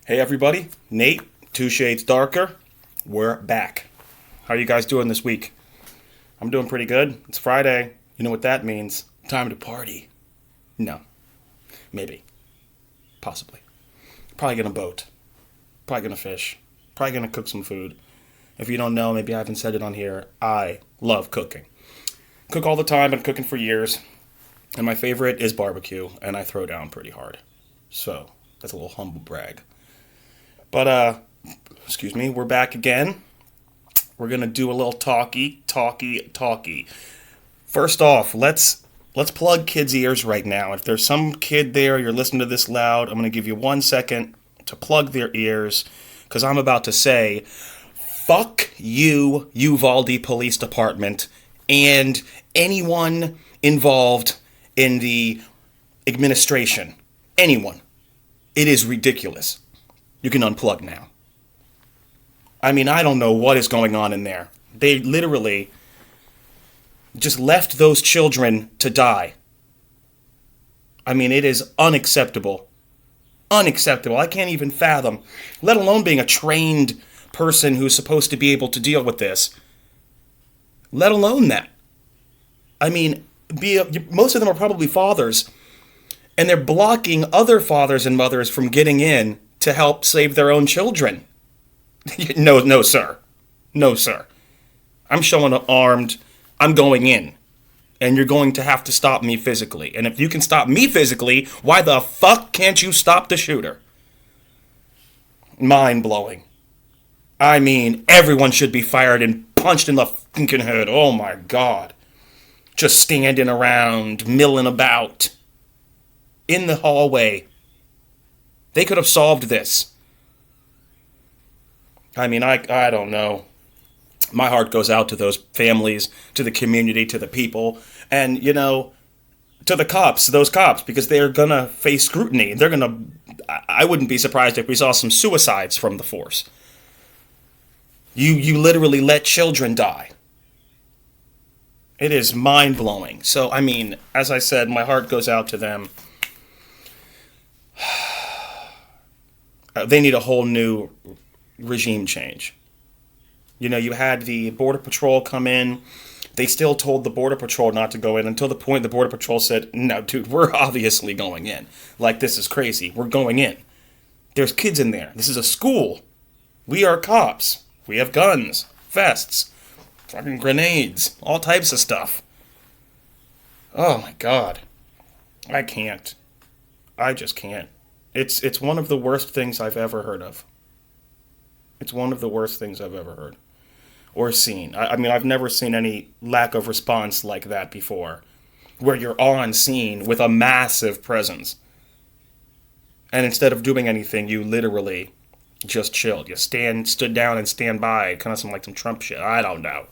Hey everybody, Nate, Two Shades Darker. We're back. How are you guys doing this week? I'm doing pretty good. It's Friday. You know what that means. Time to party. No. Maybe. Possibly. Probably gonna boat. Probably gonna fish. Probably gonna cook some food. If you don't know, maybe I haven't said it on here, I love cooking. Cook all the time, been cooking for years. And my favorite is barbecue, and I throw down pretty hard. So, that's a little humble brag. But, excuse me, we're back again. We're going to do a little talky. First off, let's plug kids' ears right now. If there's some kid there, you're listening to this loud, I'm going to give you 1 second to plug their ears, because I'm about to say, fuck you, Uvalde Police Department, and anyone involved in the administration. Anyone. It is ridiculous. You can unplug now. I mean, I don't know what is going on in there. They literally just left those children to die. I mean, it is unacceptable. Unacceptable. I can't even fathom, let alone being a trained person who's supposed to be able to deal with this. Let alone that. I mean, most of them are probably fathers, and they're blocking other fathers and mothers from getting in to help save their own children. No, sir. No, sir. I'm showing up armed. I'm going in. And you're going to have to stop me physically. And if you can stop me physically, why the fuck can't you stop the shooter? Mind-blowing. I mean, everyone should be fired and punched in the fucking head. Oh my God. Just standing around, milling about. In the hallway. They could have solved this. I mean, I don't know. My heart goes out to those families, to the community, to the people, and, you know, to the cops, those cops, because they're going to face scrutiny. They're going to, I wouldn't be surprised if we saw some suicides from the force. You literally let children die. It is mind-blowing. So, I mean, as I said, my heart goes out to them. They need a whole new regime change. You know, you had the Border Patrol come in. They still told the Border Patrol not to go in until the point the Border Patrol said, no, dude, we're obviously going in. Like, this is crazy. We're going in. There's kids in there. This is a school. We are cops. We have guns, vests, fucking grenades, all types of stuff. Oh, my God. I can't. I just can't. It's one of the worst things I've ever heard of. It's one of the worst things I've ever heard. Or seen. I mean, I've never seen any lack of response like that before. Where you're on scene with a massive presence. And instead of doing anything, you literally just chilled. You stood down and stand by. Kind of like some Trump shit. I don't know.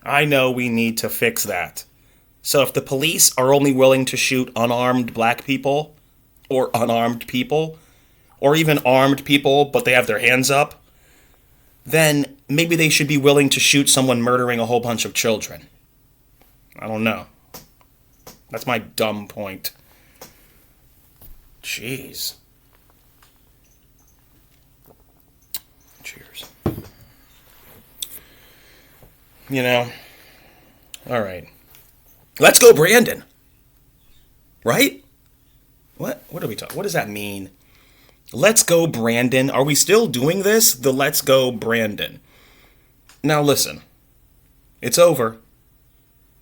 I know we need to fix that. So if the police are only willing to shoot unarmed black people, or unarmed people, or even armed people, but they have their hands up, then maybe they should be willing to shoot someone murdering a whole bunch of children. I don't know. That's my dumb point. Jeez. Cheers. You know, all right. Let's go, Brandon. Right? What are we talking? What does that mean? Let's go, Brandon. Are we still doing this? The Let's Go, Brandon. Now listen. It's over.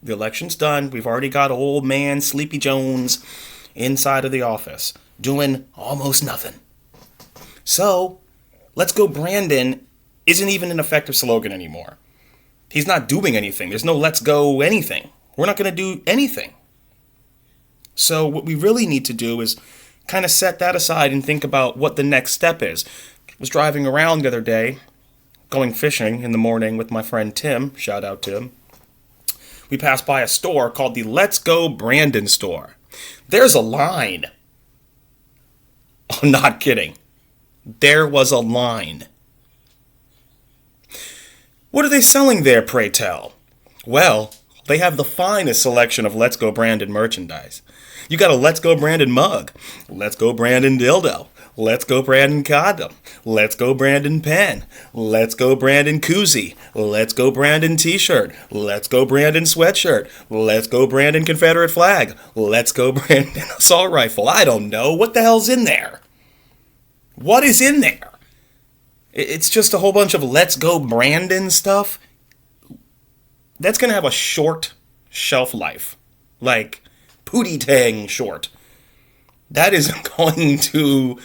The election's done. We've already got old man Sleepy Jones inside of the office doing almost nothing. So, Let's Go, Brandon isn't even an effective slogan anymore. He's not doing anything. There's no Let's Go anything. We're not going to do anything. So what we really need to do is kind of set that aside and think about what the next step is. I was driving around the other day, going fishing in the morning with my friend Tim. Shout out to him. We passed by a store called the Let's Go Brandon store. There's a line. I'm not kidding. There was a line. What are they selling there, pray tell? Well, they have the finest selection of Let's Go Brandon merchandise. You got a Let's Go Brandon mug. Let's Go Brandon dildo. Let's Go Brandon condom. Let's Go Brandon pen. Let's Go Brandon koozie. Let's Go Brandon t-shirt. Let's Go Brandon sweatshirt. Let's Go Brandon Confederate flag. Let's Go Brandon assault rifle. I don't know. What the hell's in there? What is in there? It's just a whole bunch of Let's Go Brandon stuff. That's going to have a short shelf life. Like Pootie Tang short. That is going to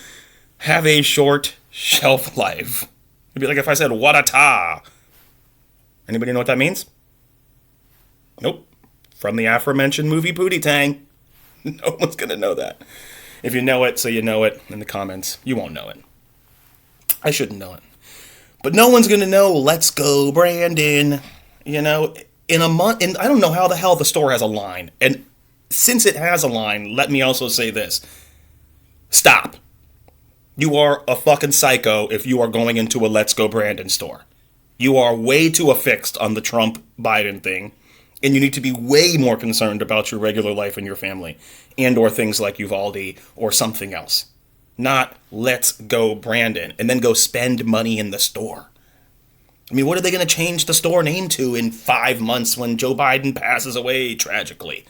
have a short shelf life. It'd be like if I said, what a ta. Anybody know what that means? Nope. From the aforementioned movie Pootie Tang. No one's going to know that. If you know it, so you know it in the comments. You won't know it. I shouldn't know it. But no one's going to know Let's Go Brandon. You know, in a month, and I don't know how the hell the store has a line. And since it has a line, let me also say this. Stop. You are a fucking psycho if you are going into a Let's Go Brandon store. You are way too affixed on the Trump-Biden thing. And you need to be way more concerned about your regular life and your family. And or things like Uvalde or something else. Not Let's Go Brandon. And then go spend money in the store. I mean, what are they going to change the store name to in 5 months when Joe Biden passes away tragically?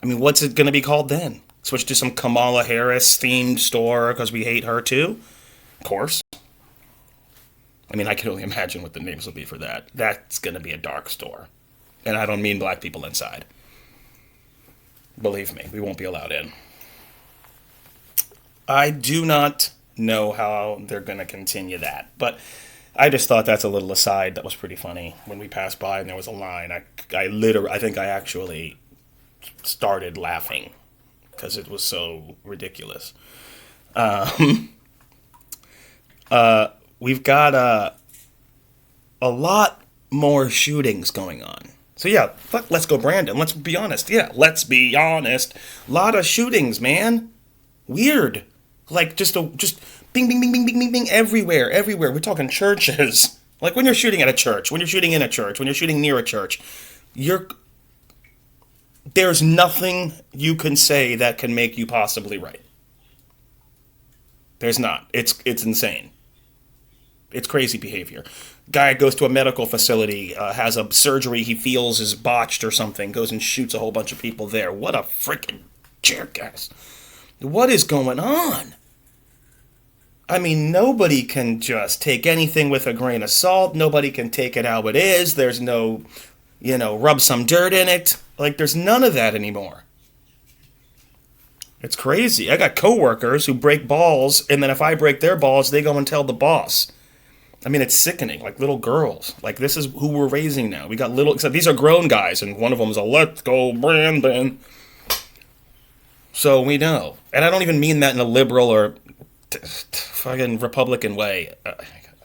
I mean, what's it going to be called then? Switch to some Kamala Harris themed store because we hate her too? Of course. I mean, I can only imagine what the names will be for that. That's going to be a dark store. And I don't mean black people inside. Believe me, we won't be allowed in. I do not know how they're going to continue that. But I just thought that's a little aside that was pretty funny. When we passed by and there was a line, I think I actually started laughing because it was so ridiculous. We've got a lot more shootings going on. So yeah, fuck Let's Go Brandon. Let's be honest. Yeah, let's be honest. A lot of shootings, man. Weird. Like just bing, bing, bing, bing, bing, bing, bing, everywhere. We're talking churches. Like when you're shooting at a church, when you're shooting in a church, when you're shooting near a church, there's nothing you can say that can make you possibly right. There's not. It's insane. It's crazy behavior. Guy goes to a medical facility, has a surgery he feels is botched or something, goes and shoots a whole bunch of people there. What a freaking jackass. What is going on? I mean, nobody can just take anything with a grain of salt. Nobody can take it how it is. There's no, rub some dirt in it. Like, there's none of that anymore. It's crazy. I got coworkers who break balls, and then if I break their balls, they go and tell the boss. I mean, it's sickening. Like little girls. Like, this is who we're raising now. We got except these are grown guys, and one of them is a Let's Go Brandon. So we know. And I don't even mean that in a liberal or fucking Republican way.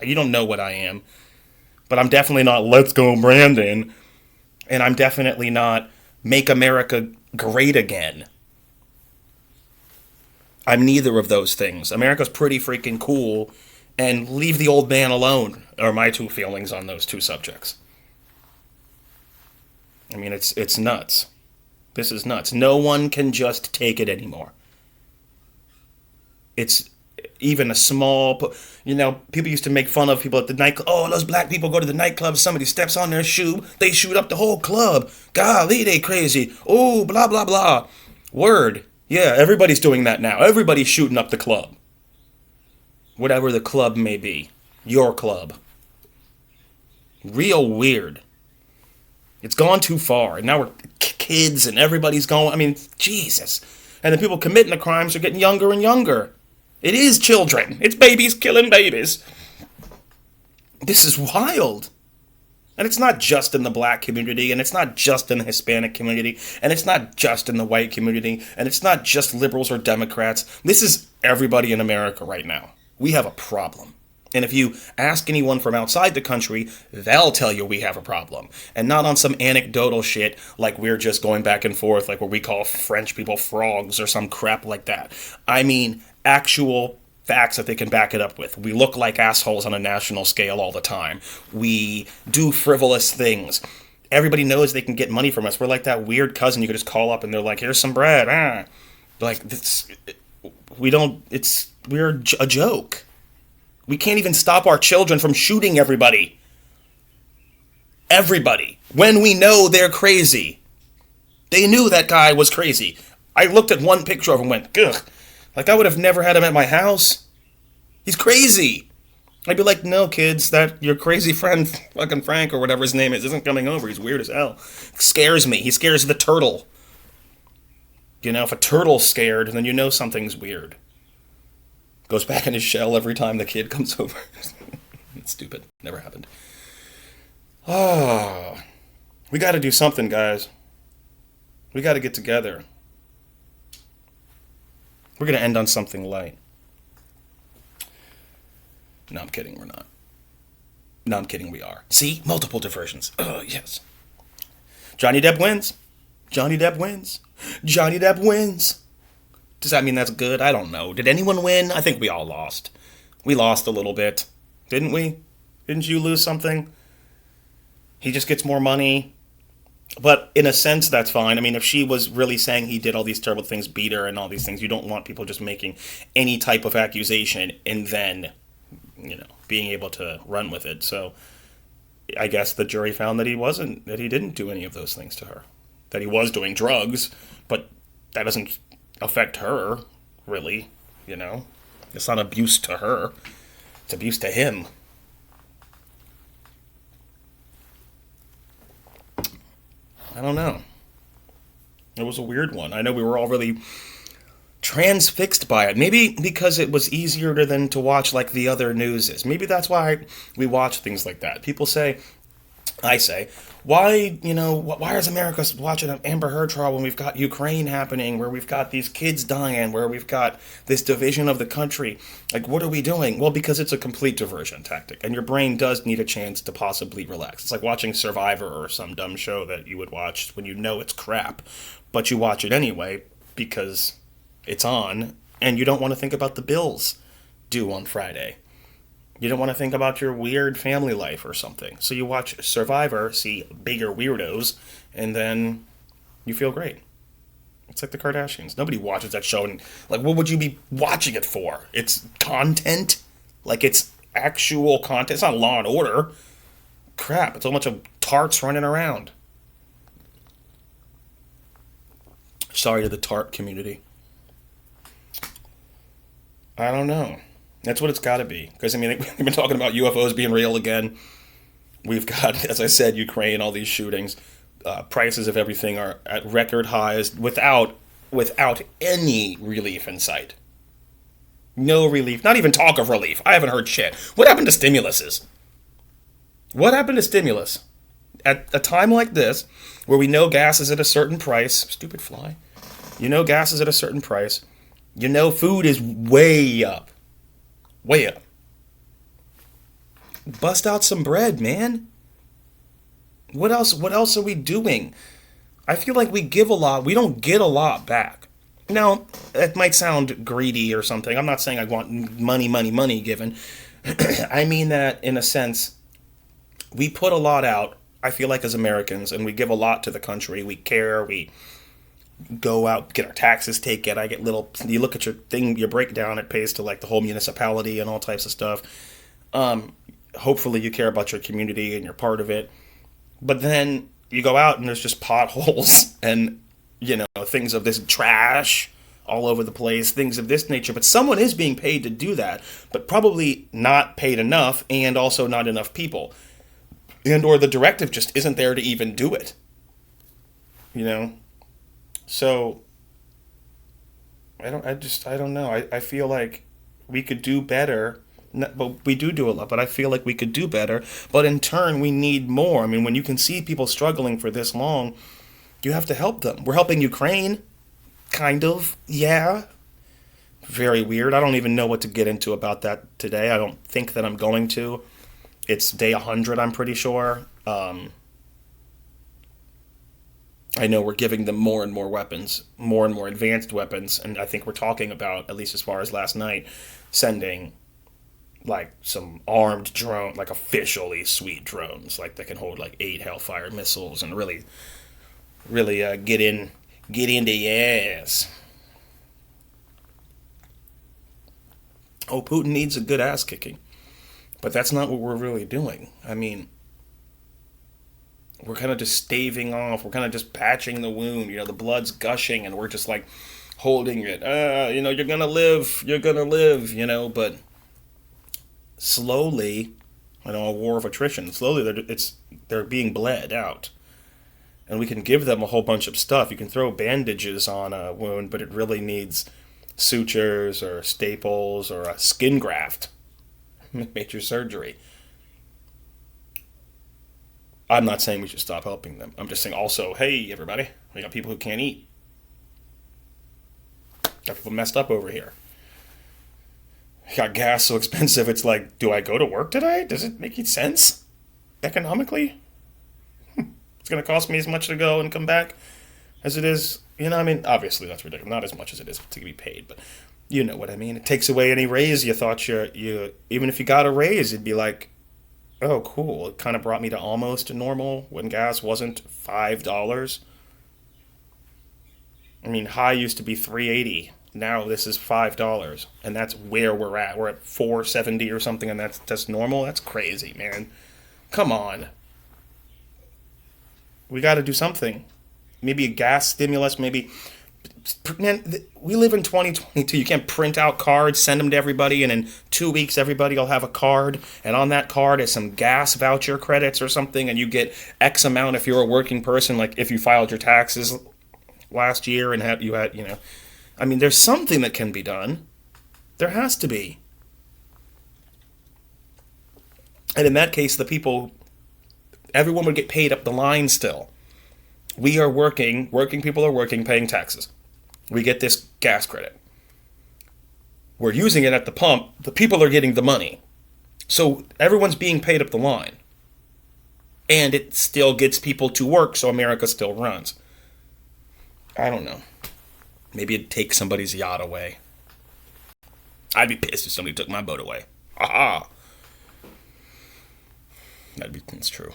You don't know what I am. But I'm definitely not Let's Go Brandon. And I'm definitely not Make America Great Again. I'm neither of those things. America's pretty freaking cool. And leave the old man alone are my two feelings on those two subjects. I mean, it's nuts. This is nuts. No one can just take it anymore. It's even a small... people used to make fun of people at the nightclub. Oh, those black people go to the nightclub, somebody steps on their shoe, they shoot up the whole club. Golly, they crazy. Oh, blah, blah, blah. Word. Yeah, everybody's doing that now. Everybody's shooting up the club. Whatever the club may be. Your club. Real weird. It's gone too far. And now we're kids and everybody's going... I mean, Jesus. And the people committing the crimes are getting younger and younger. It is children. It's babies killing babies. This is wild. And it's not just in the black community, and it's not just in the Hispanic community, and it's not just in the white community, and it's not just liberals or Democrats. This is everybody in America right now. We have a problem. And if you ask anyone from outside the country, they'll tell you we have a problem. And not on some anecdotal shit like we're just going back and forth, like where we call French people frogs or some crap like that. I mean, actual facts that they can back it up with. We look like assholes on a national scale all the time. We do frivolous things. Everybody knows they can get money from us. We're like that weird cousin you could just call up and they're like, here's some bread. Ah. Like, this, we don't, we're a joke. We can't even stop our children from shooting everybody. Everybody. When we know they're crazy. They knew that guy was crazy. I looked at one picture of him and went, ugh. Like, I would have never had him at my house. He's crazy. I'd be like, no, kids, that your crazy friend, fucking Frank or whatever his name is, isn't coming over. He's weird as hell. Scares me. He scares the turtle. You know, if a turtle's scared, then you know something's weird. Goes back in his shell every time the kid comes over. It's stupid. Never happened. Oh, we got to do something, guys. We got to get together. We're going to end on something light. No, I'm kidding. We're not. No, I'm kidding. We are. See? Multiple diversions. Oh, yes. Johnny Depp wins. Johnny Depp wins. Johnny Depp wins. Does that mean that's good? I don't know. Did anyone win? I think we all lost. We lost a little bit. Didn't we? Didn't you lose something? He just gets more money. But in a sense, that's fine. I mean, if she was really saying he did all these terrible things, beat her and all these things, you don't want people just making any type of accusation and then, you know, being able to run with it. So I guess the jury found that he didn't do any of those things to her. That he was doing drugs, but that doesn't affect her, really, you know. It's not abuse to her. It's abuse to him. I don't know. It was a weird one. I know we were all really transfixed by it. Maybe because it was easier than to watch like the other news is. Maybe that's why we watch things like that. People say, I say, why is America watching an Amber Heard trial when we've got Ukraine happening, where we've got these kids dying, where we've got this division of the country? Like, what are we doing? Well, because it's a complete diversion tactic, and your brain does need a chance to possibly relax. It's like watching Survivor or some dumb show that you would watch when you know it's crap, but you watch it anyway because it's on, and you don't want to think about the bills due on Friday. You don't want to think about your weird family life or something. So you watch Survivor, see bigger weirdos, and then you feel great. It's like the Kardashians. Nobody watches that show and, like, what would you be watching it for? It's content? Like, it's actual content. It's not Law and Order. Crap, it's a bunch of tarts running around. Sorry to the tart community. I don't know. That's what it's got to be. Because, I mean, we've been talking about UFOs being real again. We've got, as I said, Ukraine, all these shootings. Prices of everything are at record highs without any relief in sight. No relief. Not even talk of relief. I haven't heard shit. What happened to stimuluses? What happened to stimulus? At a time like this, where we know gas is at a certain price. Stupid fly. You know gas is at a certain price. You know food is way up. Way up. Bust out some bread, man. What else are we doing? I feel like we give a lot. We don't get a lot back. Now, it might sound greedy or something. I'm not saying I want money given. I mean that in a sense, we put a lot out, I feel like, as Americans, and we give a lot to the country. We care, we go out, get our taxes taken. I get little, you look at your thing, your breakdown, it pays to like the whole municipality and all types of stuff. Hopefully you care about your community and you're part of it. But then you go out and there's just potholes and, you know, things of this trash all over the place, things of this nature. But someone is being paid to do that, but probably not paid enough and also not enough people. And or the directive just isn't there to even do it. You know? So, I don't know. I feel like we could do better. But we do a lot, but I feel like we could do better. But in turn, we need more. I mean, when you can see people struggling for this long, you have to help them. We're helping Ukraine, kind of, yeah. Very weird. I don't even know what to get into about that today. I don't think that I'm going to. It's day 100, I'm pretty sure. I know we're giving them more and more weapons, more and more advanced weapons, and I think we're talking about, at least as far as last night, sending like some armed drone, like officially sweet drones, like that can hold like 8 Hellfire missiles and really get into your ass. Oh, Putin needs a good ass kicking, but that's not what we're really doing. I mean, we're kind of just staving off. We're kind of just patching the wound. The blood's gushing, and we're just like holding it. You're gonna live. You're gonna live. But slowly, a war of attrition. Slowly, they're being bled out, and we can give them a whole bunch of stuff. You can throw bandages on a wound, but it really needs sutures or staples or a skin graft, major surgery. I'm not saying we should stop helping them. I'm just saying also, hey, everybody, we got people who can't eat. Got people messed up over here. Got gas so expensive, it's like, do I go to work today? Does it make any sense? Economically? It's going to cost me as much to go and come back as it is. Obviously that's ridiculous. Not as much as it is to be paid, but you know what I mean. It takes away any raise you thought you even if you got a raise, it'd be like, oh, cool. It kind of brought me to almost normal when gas wasn't $5. High used to be $3.80. Now this is $5, and that's where we're at. We're at $4.70 or something, and that's normal. That's crazy, man. Come on. We got to do something. Maybe a gas stimulus. Maybe, man. We live in 2022. You can't print out cards, send them to everybody, and in 2 weeks everybody will have a card, and on that card is some gas voucher credits or something, and you get X amount if you're a working person. Like if you filed your taxes last year and you had. There's something that can be done. There has to be. And in that case, everyone would get paid up the line still. We are working people are working, paying taxes. We get this gas credit. We're using it at the pump. The people are getting the money. So everyone's being paid up the line. And it still gets people to work, so America still runs. I don't know. Maybe it'd take somebody's yacht away. I'd be pissed if somebody took my boat away. Aha! That's true.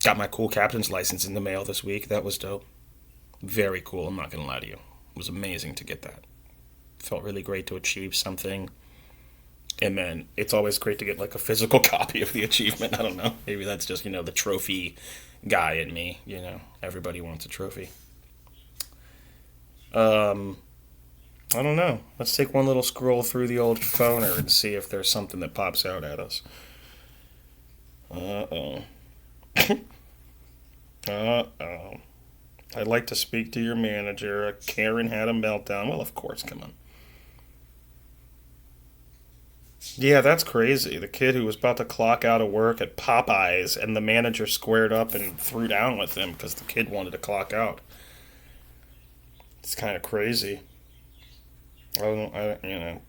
Got my cool captain's license in the mail this week. That was dope. Very cool, I'm not going to lie to you. It was amazing to get that. Felt really great to achieve something. And then it's always great to get like a physical copy of the achievement. I don't know. Maybe that's just, the trophy guy in me. Everybody wants a trophy. I don't know. Let's take one little scroll through the old phoner and see if there's something that pops out at us. Uh-oh. Uh-oh. I'd like to speak to your manager. Karen had a meltdown. Well, of course, come on. Yeah, that's crazy. The kid who was about to clock out of work at Popeyes and the manager squared up and threw down with him because the kid wanted to clock out. It's kind of crazy. It'd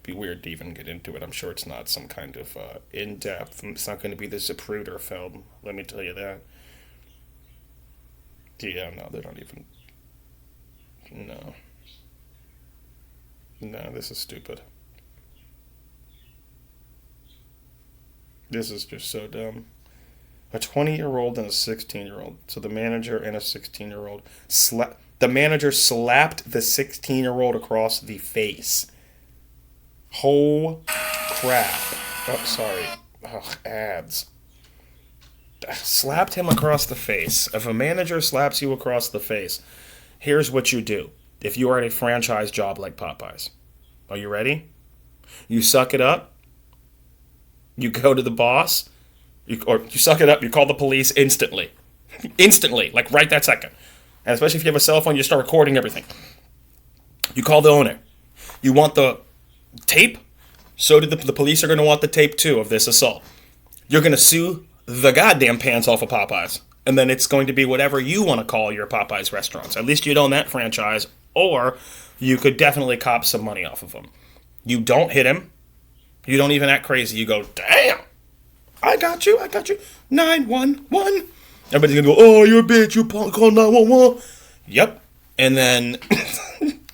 be weird to even get into it. I'm sure it's not some kind of in-depth. It's not going to be the Zapruder film. Let me tell you that. Yeah, no, they don't even. No. No, this is stupid. This is just so dumb. A 20-year-old and a 16-year-old. So the manager and a 16-year-old the manager slapped the 16-year-old across the face. Oh, crap. Oh, sorry. Oh, ads. Slapped him across the face. If a manager slaps you across the face, here's what you do. If you are at a franchise job like Popeyes. Are you ready? You suck it up. You go to the boss. You suck it up. You call the police instantly. Instantly. Like right that second. And especially if you have a cell phone, you start recording everything. You call the owner. You want the tape? So do the police are going to want the tape too of this assault. You're going to sue the goddamn pants off of Popeyes. And then it's going to be whatever you want to call your Popeyes restaurants. At least you'd own that franchise. Or you could definitely cop some money off of them. You don't hit him. You don't even act crazy. You go, damn. I got you. 911. Everybody's going to go, oh, you're a bitch. You call 911. Yep. And then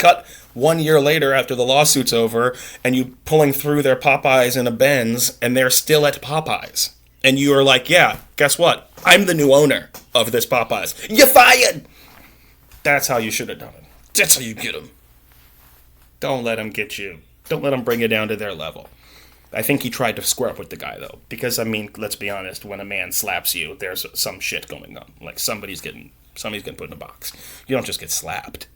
Cut 1 year later after the lawsuit's over, and you pulling through their Popeyes in a Benz, and they're still at Popeyes. And you are like, yeah, guess what? I'm the new owner of this Popeyes. You're fired! That's how you should have done it. That's how you get them. Don't let them get you. Don't let them bring you down to their level. I think he tried to square up with the guy, though. Because, I mean, let's be honest, when a man slaps you, there's some shit going on. Like, somebody's getting put in a box. You don't just get slapped.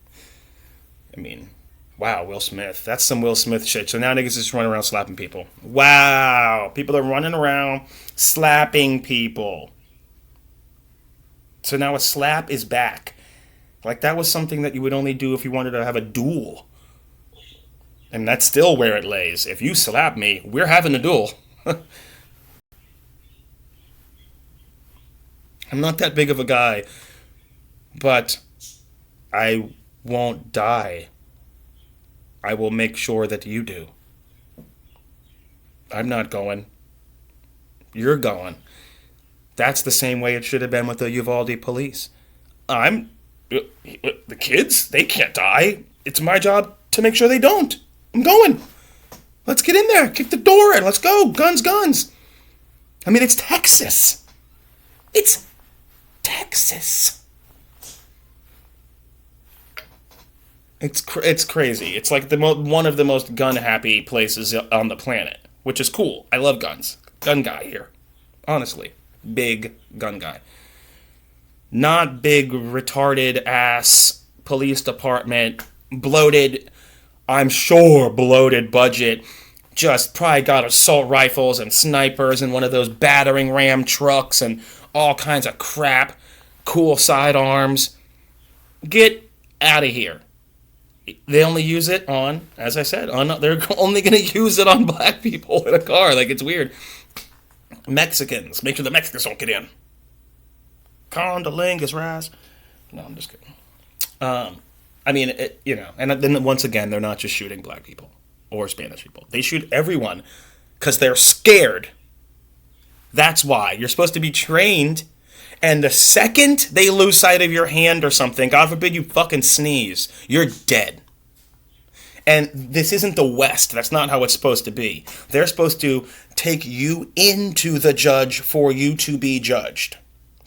I mean, wow, Will Smith. That's some Will Smith shit. So now niggas just running around slapping people. Wow. People are running around slapping people. So now a slap is back. Like, that was something that you would only do if you wanted to have a duel. And that's still where it lays. If you slap me, we're having a duel. I'm not that big of a guy, but I won't die. I will make sure that you do. I'm not going. You're going. That's the same way it should have been with the Uvalde police. The kids, they can't die. It's my job to make sure they don't. I'm going. Let's get in there. Kick the door in. Let's go. Guns, guns. I mean, it's Texas. It's Texas. It's crazy. It's like one of the most gun-happy places on the planet, which is cool. I love guns. Gun guy here. Honestly. Big gun guy. Not big, retarded ass police department, bloated, I'm sure bloated budget, just probably got assault rifles and snipers and one of those battering ram trucks and all kinds of crap, cool sidearms. Get out of here. They only use it on, as I said, they're only going to use it on black people in a car. Like, it's weird. Mexicans. Make sure the Mexicans don't get in. Condolingus, rise. No, I'm just kidding. I mean, and then once again, they're not just shooting black people or Spanish people. They shoot everyone because they're scared. That's why. You're supposed to be trained, and the second they lose sight of your hand or something, God forbid you fucking sneeze, you're dead. And this isn't the West. That's not how it's supposed to be. They're supposed to take you into the judge for you to be judged.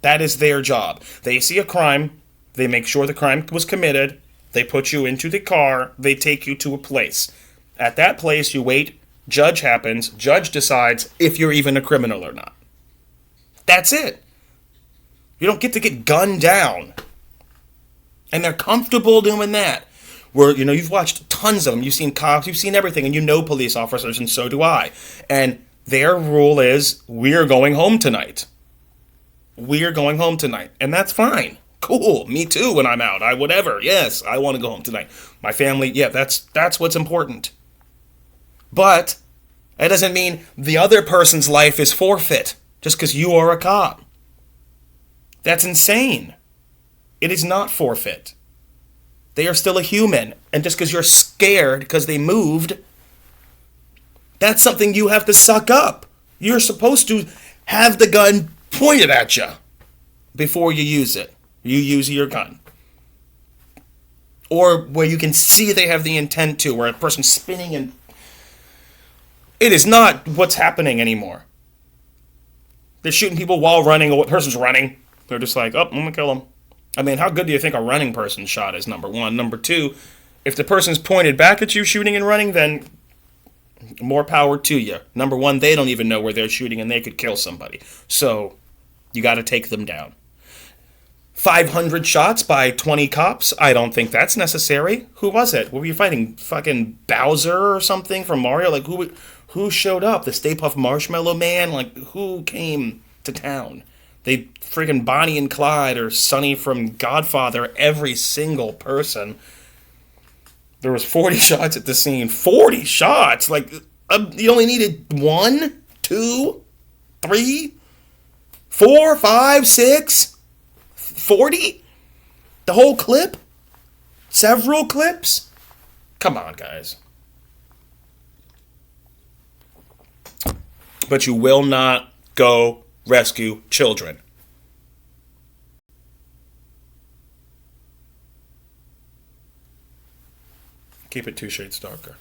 That is their job. They see a crime. They make sure the crime was committed. They put you into the car. They take you to a place. At that place, you wait. Judge happens. Judge decides if you're even a criminal or not. That's it. You don't get to get gunned down. And they're comfortable doing that. Where, you've watched tons of them. You've seen cops. You've seen everything. And you know police officers, and so do I. And their rule is, we're going home tonight. We're going home tonight. And that's fine. Cool. Me too when I'm out. Whatever. Yes, I want to go home tonight. My family, yeah, that's what's important. But that doesn't mean the other person's life is forfeit just because you are a cop. That's insane. It is not forfeit. They are still a human. And just because you're scared because they moved, that's something you have to suck up. You're supposed to have the gun pointed at you before you use it. You use your gun. Or where you can see they have the intent to, where a person's spinning and... It is not what's happening anymore. They're shooting people while running, or a person's running. They're just like, oh, I'm going to kill him. I mean, how good do you think a running person's shot is, number one? Number two, if the person's pointed back at you shooting and running, then more power to you. Number one, they don't even know where they're shooting and they could kill somebody. So, you got to take them down. 500 shots by 20 cops? I don't think that's necessary. Who was it? Were you fighting? Fucking Bowser or something from Mario? Like, who showed up? The Stay Puft Marshmallow Man? Like, who came to town? They freaking Bonnie and Clyde or Sonny from Godfather, every single person. There was 40 shots at the scene. 40 shots? Like, you only needed 1, 2, 3, 4, 5, 6, 40? The whole clip? Several clips? Come on, guys. But you will not go rescue children. Keep it 2 shades darker.